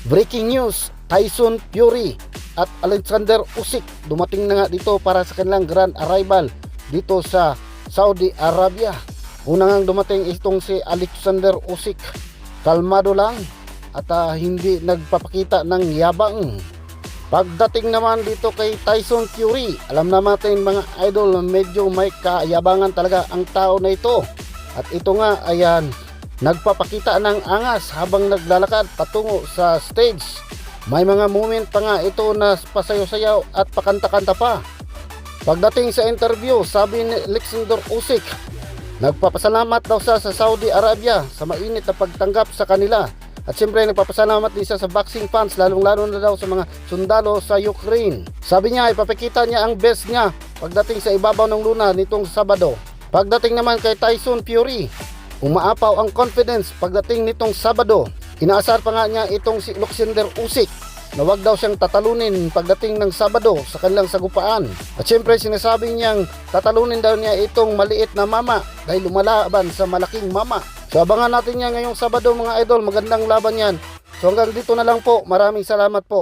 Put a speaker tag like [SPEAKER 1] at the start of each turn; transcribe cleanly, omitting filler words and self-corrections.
[SPEAKER 1] Breaking news, Tyson Fury at Alexander Usyk dumating na nga dito para sa kanilang grand arrival dito sa Saudi Arabia. Una ngang dumating itong si Alexander Usyk, kalmado lang at hindi nagpapakita ng yabang. Pagdating naman dito kay Tyson Fury, alam naman natin mga idol, medyo may kayabangan talaga ang tao na ito. At ito nga, ayan, nagpapakita ng angas habang naglalakad patungo sa stage. May mga moment pa nga ito na pasayaw-sayaw at pakanta-kanta pa. Pagdating sa interview, sabi ni Alexander Usyk, nagpapasalamat daw siya sa Saudi Arabia sa mainit na pagtanggap sa kanila. At siyempre nagpapasalamat din siya sa boxing fans, lalong-lalo na daw sa mga sundalo sa Ukraine. Sabi niya, ipapakita niya ang best niya pagdating sa ibabaw ng luna nitong Sabado. Pagdating naman kay Tyson Fury, umaapaw ang confidence pagdating nitong Sabado. Inaasar pa nga niya itong si Alexander Usyk na wag daw siyang tatalunin pagdating ng Sabado sa kanilang sagupaan. At syempre sinasabi niyang tatalunin daw niya itong maliit na mama dahil lumalaban sa malaking mama. So abangan natin yan ngayong Sabado mga idol, magandang laban yan. So hanggang dito na lang po, maraming salamat po.